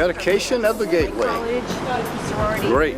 dedication of the gateway. College, sorority. Great.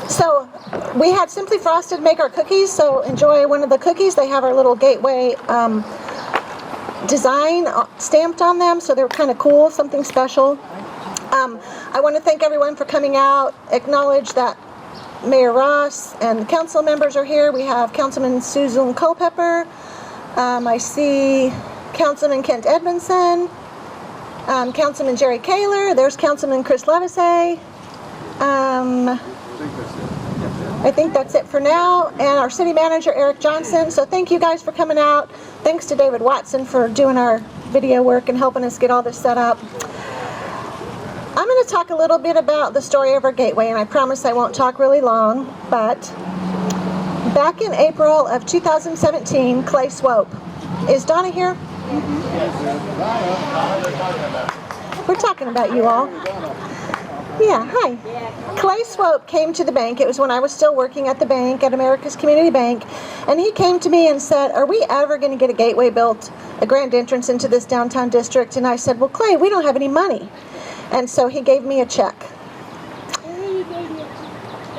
So we had Simply Frosted make our cookies, so enjoy one of the cookies. They have our little gateway design stamped on them, so they're kind of cool, something special. I want to thank everyone for coming out, acknowledge that Mayor Ross and the council members are here. We have Councilman Susan Culpepper. I see Councilman Kent Edmondson, Councilman Jerry Kaler. There's Councilman Chris Levisay. I think that's it for now, and our city manager Eric Johnson. So thank you guys for coming out. Thanks to David Watson for doing our video work and helping us get all this set up. I'm going to talk a little bit about the story of our gateway, and I promise I won't talk really long, but back in April of 2017, Clay Swope. Is Donna here? We're talking about you all. Yeah, hi. Clay Swope came to the bank. It was when I was still working at the bank, at America's Community Bank, and he came to me and said, are we ever going to get a gateway built, a grand entrance into this downtown district? And I said, well, Clay, we don't have any money. And so he gave me a check.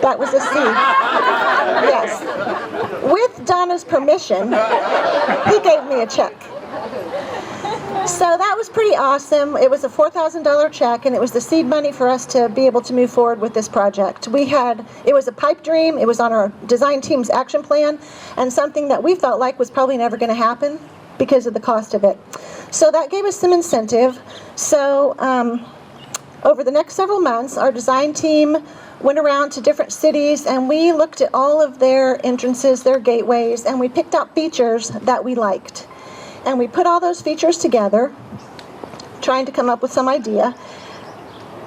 That was a C. Yes. With Donna's permission, he gave me a check. So that was pretty awesome. It was a $4,000 check, and it was the seed money for us to be able to move forward with this project. It was a pipe dream. It was on our design team's action plan, and something that we felt like was probably never going to happen because of the cost of it. So that gave us some incentive. So over the next several months, our design team went around to different cities, and we looked at all of their entrances, their gateways, and we picked out features that we liked. And we put all those features together, trying to come up with some idea.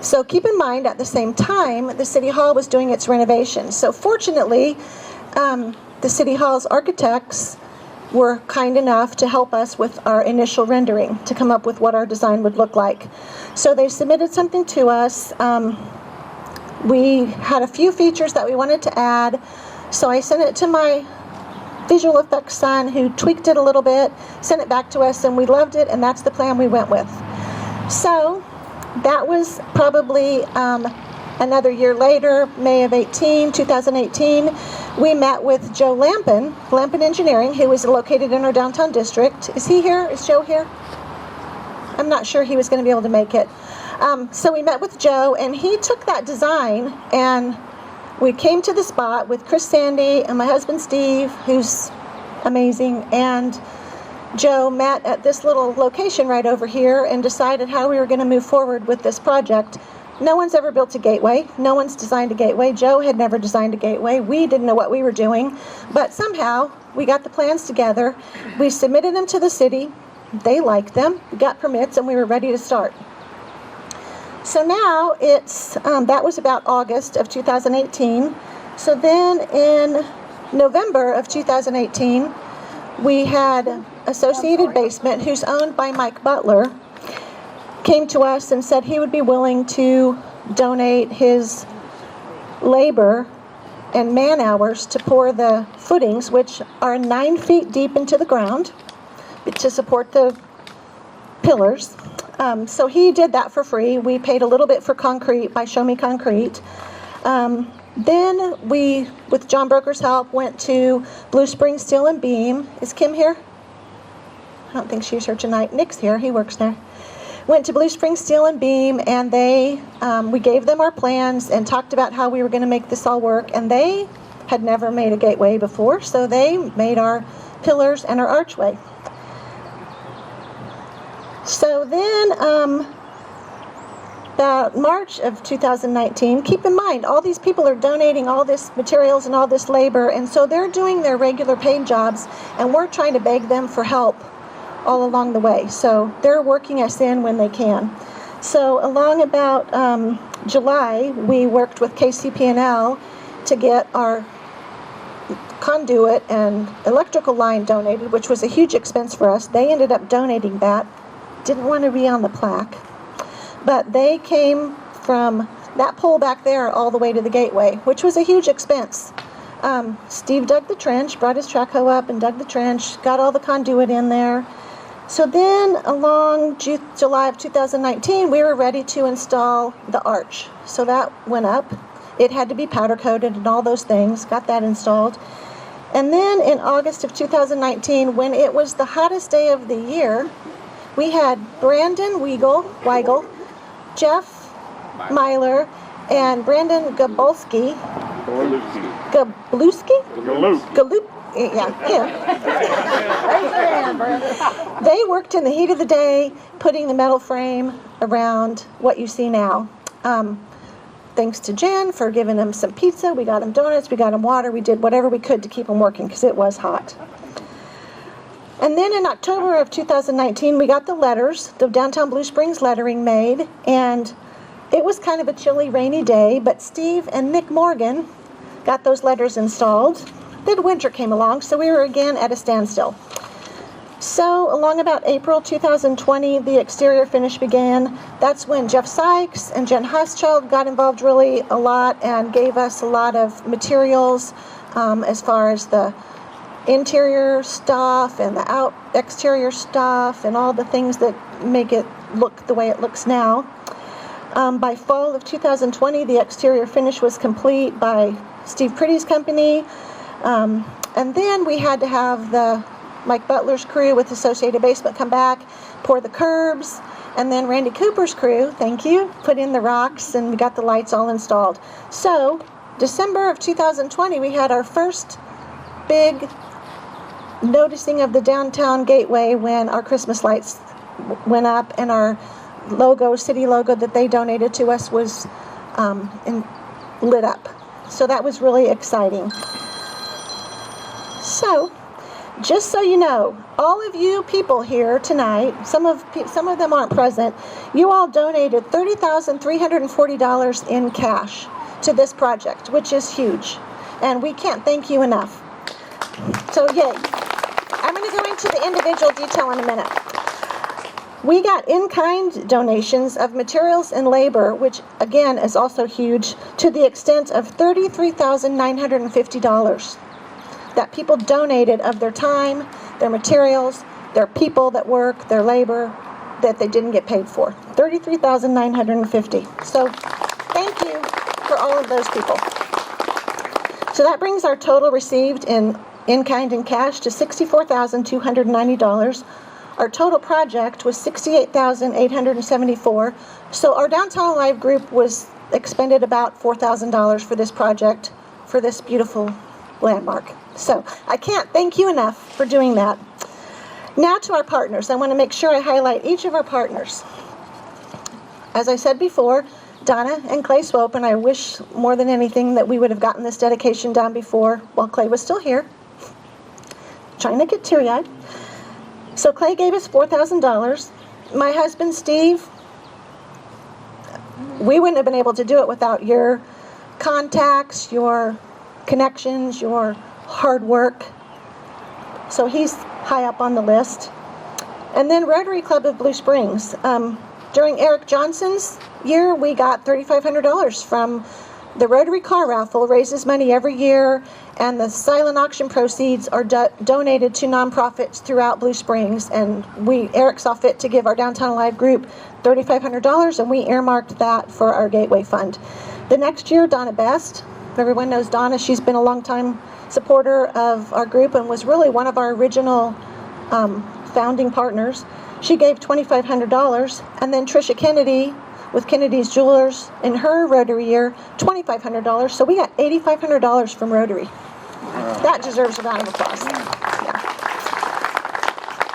So keep in mind, at the same time, the City Hall was doing its renovation. So fortunately, the City Hall's architects were kind enough to help us with our initial rendering, to come up with what our design would look like. So they submitted something to us. We had a few features that we wanted to add, so I sent it to my visual effects son, who tweaked it a little bit, sent it back to us, and we loved it, and that's the plan we went with. So that was probably another year later, May of 2018, we met with Joe Lampin Engineering, who is located in our downtown district. Is he here? Is Joe here? I'm not sure he was going to be able to make it. So we met with Joe, and he took that design, and we came to the spot with Chris Sandy and my husband Steve, who's amazing, and Joe met at this little location right over here and decided how we were going to move forward with this project. No one's ever built a gateway. No one's designed a gateway. Joe had never designed a gateway. We didn't know what we were doing, but somehow we got the plans together. We submitted them to the city. They liked them. We got permits, and we were ready to start. So now it's, that was about August of 2018. So then in November of 2018, we had Associated Basement, who's owned by Mike Butler, came to us and said he would be willing to donate his labor and man hours to pour the footings, which are 9 feet deep into the ground, to support the pillars. So he did that for free. We paid a little bit for concrete by Show Me Concrete. Then we, with John Broker's help, went to Blue Spring Steel and Beam. Is Kim here? I don't think she's here tonight. Nick's here. He works there. Went to Blue Spring Steel and Beam, and we gave them our plans and talked about how we were going to make this all work. And they had never made a gateway before, so they made our pillars and our archway. So then, about March of 2019, keep in mind, all these people are donating all this materials and all this labor, and so they're doing their regular paid jobs, and we're trying to beg them for help all along the way. So they're working us in when they can. So along about July, we worked with KCP&L to get our conduit and electrical line donated, which was a huge expense for us. They ended up donating that. Didn't want to be on the plaque. But they came from that pole back there all the way to the gateway, which was a huge expense. Steve dug the trench, brought his track hoe up and dug the trench, got all the conduit in there. So then along July of 2019, we were ready to install the arch. So that went up. It had to be powder coated and all those things, got that installed. And then in August of 2019, when it was the hottest day of the year, we had Brandon Weigel, Jeff Myler, and Brandon Gabolski. Galup. Yeah, him. They worked in the heat of the day, putting the metal frame around what you see now. Thanks to Jen for giving them some pizza. We got them donuts, we got them water. We did whatever we could to keep them working because it was hot. And then in October of 2019, we got the letters, the Downtown Blue Springs lettering made, and it was kind of a chilly, rainy day, but Steve and Nick Morgan got those letters installed. Then winter came along, so we were again at a standstill. So along about April 2020, the exterior finish began. That's when Jeff Sykes and Jen Huschild got involved really a lot and gave us a lot of materials as far as the interior stuff and the exterior stuff and all the things that make it look the way it looks now. By fall of 2020, the exterior finish was complete by Steve Pretty's company. And then we had to have the Mike Butler's crew with Associated Basement come back, pour the curbs, and then Randy Cooper's crew, thank you, put in the rocks, and we got the lights all installed. So, December of 2020, we had our first big noticing of the downtown gateway when our Christmas lights went up and our logo, city logo that they donated to us was lit up. So that was really exciting. So, just so you know, all of you people here tonight, some of them aren't present, you all donated $30,340 in cash to this project, which is huge. And we can't thank you enough. So, yay. I'm going to go into the individual detail in a minute. We got in-kind donations of materials and labor, which again is also huge, to the extent of $33,950 that people donated of their time, their materials, their people that work, their labor that they didn't get paid for. $33,950. So thank you for all of those people. So that brings our total received in-kind and cash to $64,290. Our total project was $68,874. So our Downtown Alive group was expended about $4,000 for this project, for this beautiful landmark. So I can't thank you enough for doing that. Now to our partners. I want to make sure I highlight each of our partners. As I said before, Donna and Clay Swope, and I wish more than anything that we would have gotten this dedication done before while Clay was still here. Trying to get teary-eyed. So Clay gave us $4,000. My husband, Steve, we wouldn't have been able to do it without your contacts, your connections, your hard work. So he's high up on the list. And then Rotary Club of Blue Springs. During Eric Johnson's year, we got $3,500 from the Rotary Car Raffle. Raises money every year, and the silent auction proceeds are donated to nonprofits throughout Blue Springs. And Eric saw fit to give our Downtown Alive group $3,500, and we earmarked that for our Gateway Fund. The next year, Donna Best. Everyone knows Donna. She's been a long-time supporter of our group and was really one of our original founding partners. She gave $2,500, and then Tricia Kennedy with Kennedy's Jewelers in her Rotary year, $2,500. So we got $8,500 from Rotary. Wow. That deserves a round of applause. Yeah.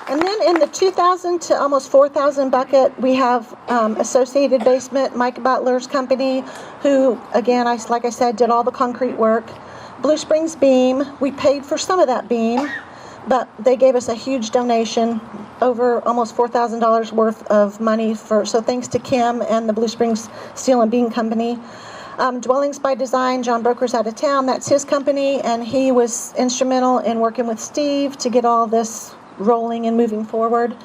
And then in the 2,000 to almost 4,000 bucket, we have Associated Basement, Mike Butler's company, who, again, like I said, did all the concrete work. Blue Springs Beam, we paid for some of that beam, but they gave us a huge donation, over almost $4,000 worth of money. So thanks to Kim and the Blue Springs Steel and Beam Company. Dwellings by Design, John Broker's out of town. That's his company, and he was instrumental in working with Steve to get all this rolling and moving forward.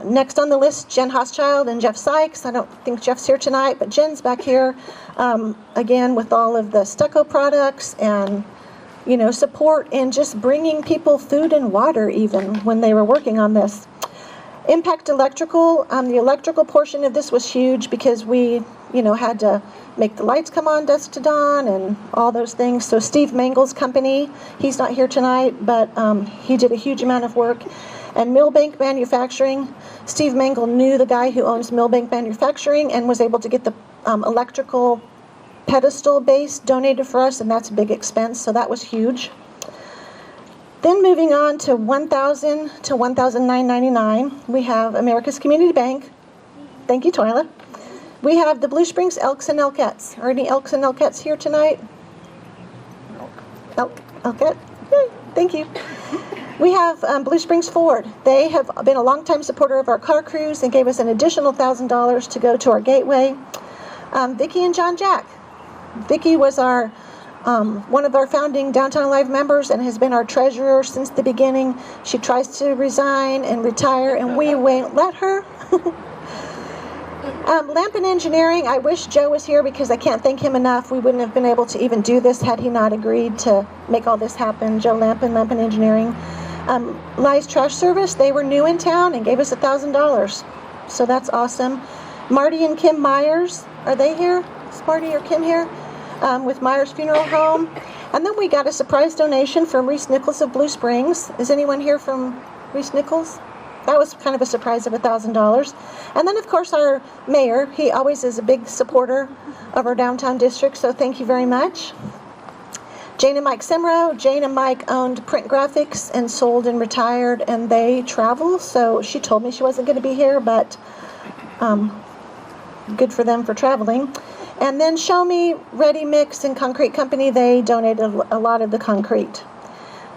Next on the list, Jen Hoschild and Jeff Sykes. I don't think Jeff's here tonight, but Jen's back here, again, with all of the stucco products and support in just bringing people food and water even when they were working on this. Impact Electrical, the electrical portion of this was huge because we, had to make the lights come on dusk to dawn and all those things. So Steve Mangel's company, he's not here tonight, but he did a huge amount of work. And Millbank Manufacturing, Steve Mangel knew the guy who owns Millbank Manufacturing and was able to get the electrical pedestal base donated for us, and that's a big expense, so that was huge. Then moving on to $1,000 to $1,999, we have America's Community Bank. Thank you, Twyla. We have the Blue Springs Elks and Elkettes. Are any Elks and Elkettes here tonight? Elkette? Yay, thank you. We have Blue Springs Ford. They have been a longtime supporter of our car cruise and gave us an additional $1,000 to go to our gateway. Vicki and John Jack. Vicki was our one of our founding Downtown Alive members and has been our treasurer since the beginning. She tries to resign and retire, and we won't let her. Lampin Engineering, I wish Joe was here because I can't thank him enough. We wouldn't have been able to even do this had he not agreed to make all this happen. Joe Lampin, Lampin Engineering. Lies Trash Service, they were new in town and gave us $1,000. So that's awesome. Marty and Kim Myers, are they here? Is Marty or Kim here? With Myers Funeral Home. And then we got a surprise donation from Reese Nichols of Blue Springs. Is anyone here from Reese Nichols? That was kind of a surprise of $1,000. And then, of course, our mayor, he always is a big supporter of our downtown district, so thank you very much. Jane and Mike Simrow. Jane and Mike owned Print Graphics and sold and retired, and they travel, so she told me she wasn't going to be here, but good for them for traveling. And then Show Me, Ready Mix and Concrete Company, they donated a lot of the concrete.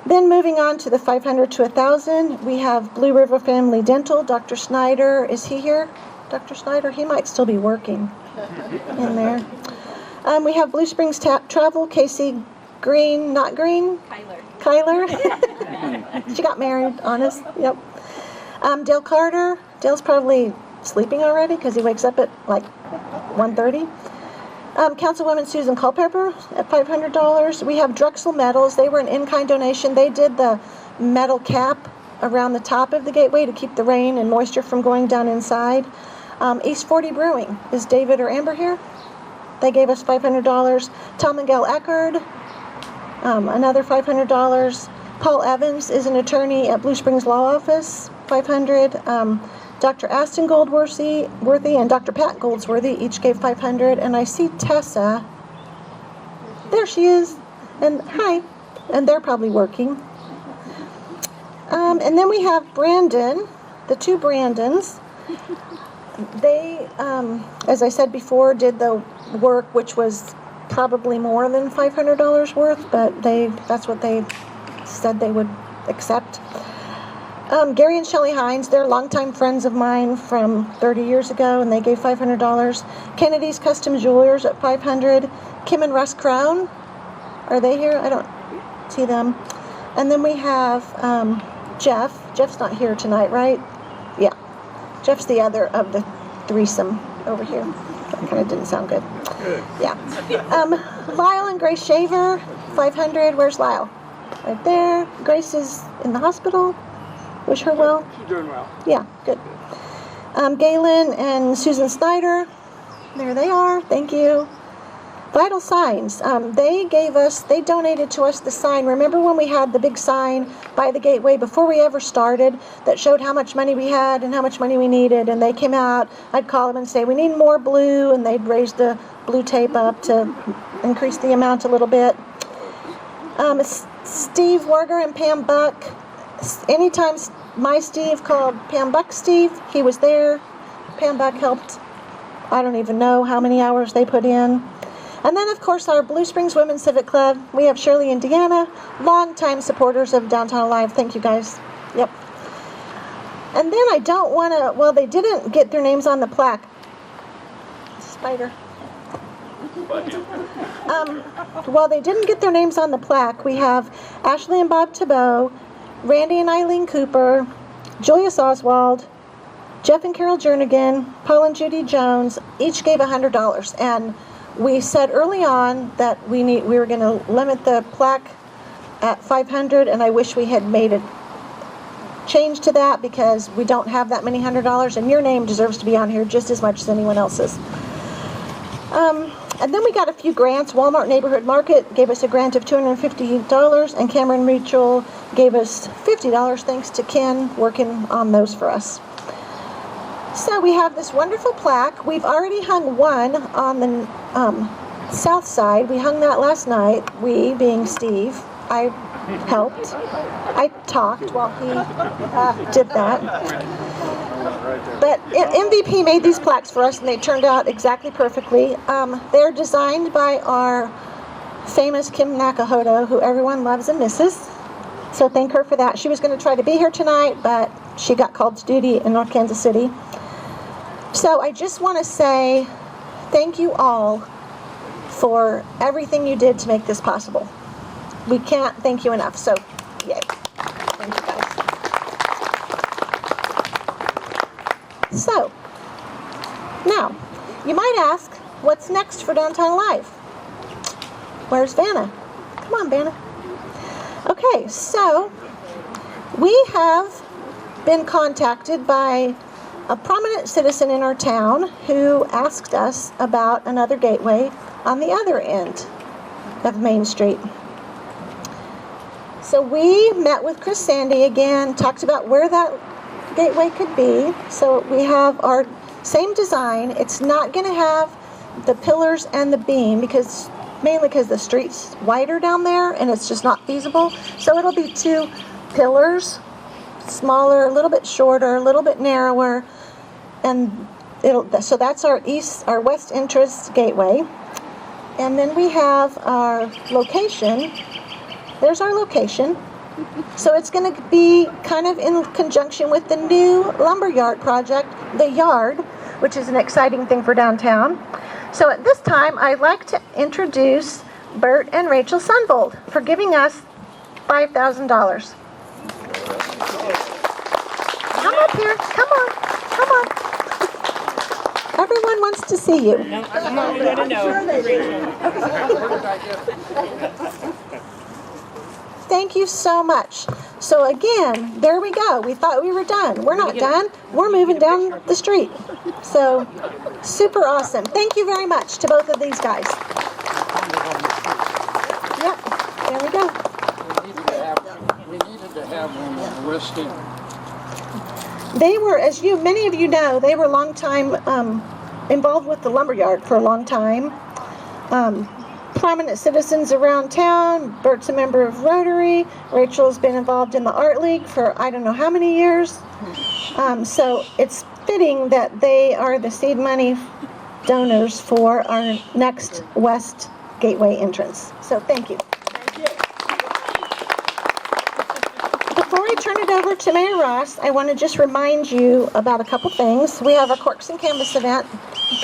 Then moving on to the 500 to 1,000, we have Blue River Family Dental. Dr. Snyder, is he here? Dr. Snyder, he might still be working in there. We have Blue Springs Travel, Casey Green, not Green? Kyler. She got married on us, yep. Dale Carter, Dale's probably sleeping already because he wakes up at like 1:30. Councilwoman Susan Culpepper at $500. We have Drexel Metals. They were an in-kind donation. They did the metal cap around the top of the gateway to keep the rain and moisture from going down inside. East 40 Brewing. Is David or Amber here? They gave us $500. Tom and Gail Eckerd, another $500. Paul Evans is an attorney at Blue Springs Law Office, $500. Dr. Aston Goldworthy and Dr. Pat Goldsworthy each gave $500, and I see Tessa. There she is, and hi, and they're probably working. And then we have Brandon, the two Brandons. They, as I said before, did the work, which was probably more than $500 worth, but that's what they said they would accept. Gary and Shelley Hines, they're longtime friends of mine from 30 years ago, and they gave $500. Kennedy's Custom Jewelers at $500. Kim and Russ Crown, are they here? I don't see them. And then we have Jeff. Jeff's not here tonight, right? Yeah. Jeff's the other of the threesome over here. That kind of didn't sound good. Yeah. Lyle and Grace Shaver, $500. Where's Lyle? Right there. Grace is in the hospital. Wish her well. She's doing well. Yeah, good. Galen and Susan Snyder, there they are. Thank you. Vital Signs. They donated to us the sign. Remember when we had the big sign by the gateway before we ever started that showed how much money we had and how much money we needed? And they came out. I'd call them and say, we need more blue, and they'd raise the blue tape up to increase the amount a little bit. Steve Warger and Pam Buck. Anytime my Steve called Pam Buck Steve, he was there. Pam Buck helped. I don't even know how many hours they put in. And then, of course, our Blue Springs Women's Civic Club. We have Shirley and Deanna, longtime supporters of Downtown Alive. Thank you, guys. Yep. And then I don't want to, well, they didn't get their names on the plaque. Spider. While they didn't get their names on the plaque, we have Ashley and Bob Thibault, Randy and Eileen Cooper, Julius Oswald, Jeff and Carol Jernigan, Paul and Judy Jones, each gave $100. And we said early on that we were going to limit the plaque at $500, and I wish we had made a change to that because we don't have that many $100, and your name deserves to be on here just as much as anyone else's. And then we got a few grants. Walmart Neighborhood Market gave us a grant of $250, and Cameron Mutual gave us $50 thanks to Ken working on those for us. So we have this wonderful plaque. We've already hung one on the south side. We hung that last night, we being Steve. I helped. I talked while he did that. But MVP made these plaques for us, and they turned out exactly perfectly. They're designed by our famous Kim Nakahodo, who everyone loves and misses. So thank her for that. She was going to try to be here tonight, but she got called to duty in North Kansas City. So I just want to say thank you all for everything you did to make this possible. We can't thank you enough, so yay. Thank you, guys. So, now, you might ask, what's next for Downtown Alive? Where's Vanna? Come on, Vanna. Okay, so, we have been contacted by a prominent citizen in our town who asked us about another gateway on the other end of Main Street. So we met with Chris Sandy again, talked about where that gateway could be. So we have our same design. It's not going to have the pillars and the beam mainly because the street's wider down there and it's just not feasible. So it'll be 2 pillars, smaller, a little bit shorter, a little bit narrower, and so that's our west entrance gateway. And then we have our location. There's our location. So it's going to be kind of in conjunction with the new lumberyard project, The Yard, which is an exciting thing for downtown. So at this time, I'd like to introduce Bert and Rachel Sunvold for giving us $5,000. Come up here. Come on. Come on. Everyone wants to see you. No, we want to know. Thank you so much. So again, there we go. We thought we were done. We're not done. We're moving down the street. So super awesome. Thank you very much to both of these guys. Yep, there we go. We needed to have one listed. They were, as many of you know, they were long time involved with the lumberyard for a long time. Prominent citizens around town. Bert's a member of Rotary. Rachel's been involved in the Art League for I don't know how many years. So it's fitting that they are the seed money donors for our next West Gateway entrance. So thank you. Before I turn it over to Mayor Ross, I want to just remind you about a couple things. We have a Corks and Canvas event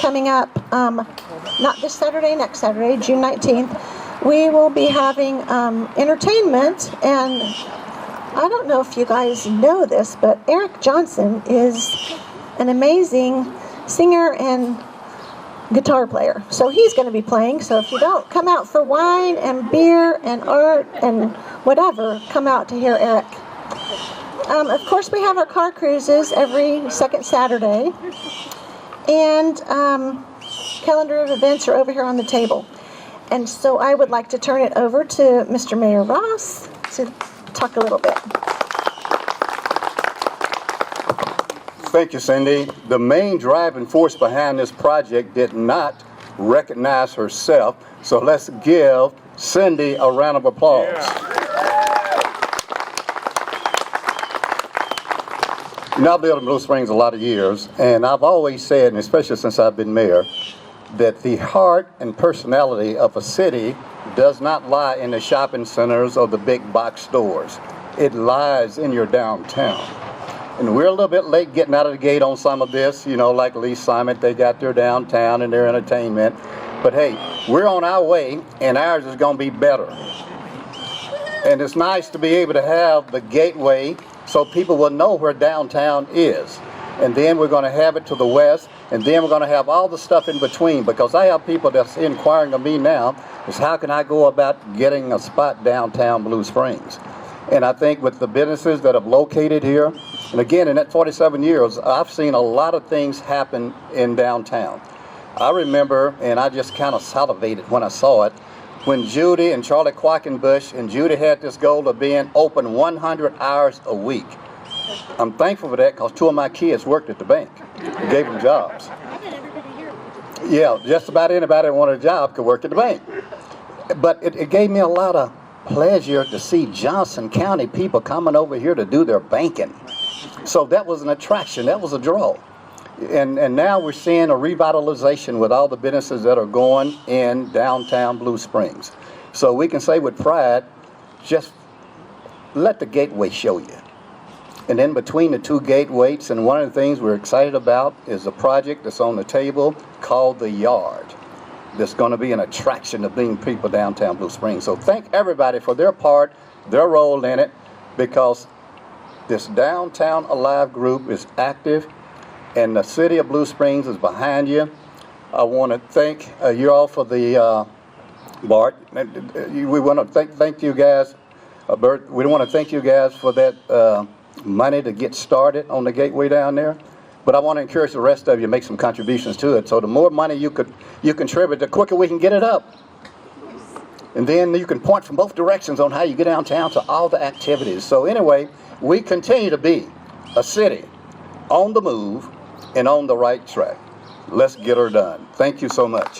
coming up, not this Saturday, next Saturday, June 19th. We will be having entertainment, and I don't know if you guys know this, but Eric Johnson is an amazing singer and guitar player. So he's going to be playing. So if you don't come out for wine and beer and art and whatever, come out to hear Eric. Of course, we have our car cruises every second Saturday. And calendar of events are over here on the table. And so I would like to turn it over to Mr. Mayor Ross to talk a little bit. Thank you, Cindy. The main driving force behind this project did not recognize herself, so let's give Cindy a round of applause. Yeah. You know, I've lived in Blue Springs a lot of years, and I've always said, and especially since I've been mayor, that the heart and personality of a city does not lie in the shopping centers or the big box stores. It lies in your downtown. And we're a little bit late getting out of the gate on some of this, you know, like Lee Summit, they got their downtown and their entertainment. But hey, we're on our way, and ours is going to be better. And it's nice to be able to have the gateway so people will know where downtown is. And then we're going to have it to the west, and then we're going to have all the stuff in between, because I have people that's inquiring of me now is how can I go about getting a spot downtown Blue Springs. And I think with the businesses that have located here, and again, in that 47 years, I've seen a lot of things happen in downtown. I remember, and I just kind of salivated when I saw it, when Judy and Charlie Quackenbush, and Judy had this goal of being open 100 hours a week. I'm thankful for that because 2 of my kids worked at the bank. We gave them jobs. Yeah, just about anybody that wanted a job could work at the bank. But it gave me a lot of pleasure to see Johnson County people coming over here to do their banking. So that was an attraction, that was a draw. And now we're seeing a revitalization with all the businesses that are going in downtown Blue Springs. So we can say with pride, just let the gateway show you. And then between the 2 gateways, and one of the things we're excited about is a project that's on the table called The Yard. That's going to be an attraction to bring people downtown Blue Springs. So thank everybody for their part, their role in it, because this Downtown Alive group is active, and the city of Blue Springs is behind you. I want to thank you all for the, Bart, we want to thank you guys, Bert, we want to thank you guys for that money to get started on the gateway down there. But I want to encourage the rest of you to make some contributions to it. So the more money you contribute, the quicker we can get it up. And then you can point from both directions on how you get downtown to all the activities. So anyway, we continue to be a city on the move and on the right track. Let's get her done. Thank you so much.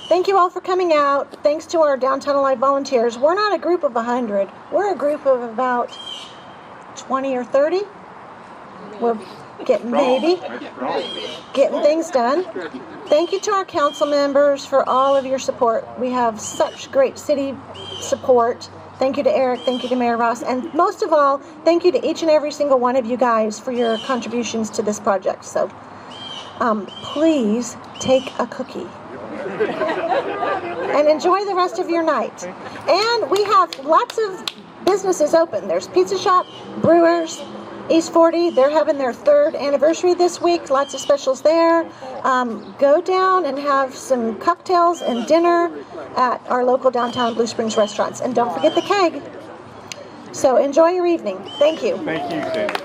Thank you all for coming out. Thanks to our Downtown Alive volunteers. We're not a group of 100. We're a group of about 20 or 30. We're getting getting things done. Thank you to our council members for all of your support. We have such great city support. Thank you to Eric. Thank you to Mayor Ross. And most of all, thank you to each and every single one of you guys for your contributions to this project. So please take a cookie. And enjoy the rest of your night. And we have lots of businesses open. There's Pizza Shop, Brewers, East 40. They're having their 3rd anniversary this week. Lots of specials there. Go down and have some cocktails and dinner at our local downtown Blue Springs restaurants. And don't forget the keg. So enjoy your evening. Thank you. Thank you, Sandy.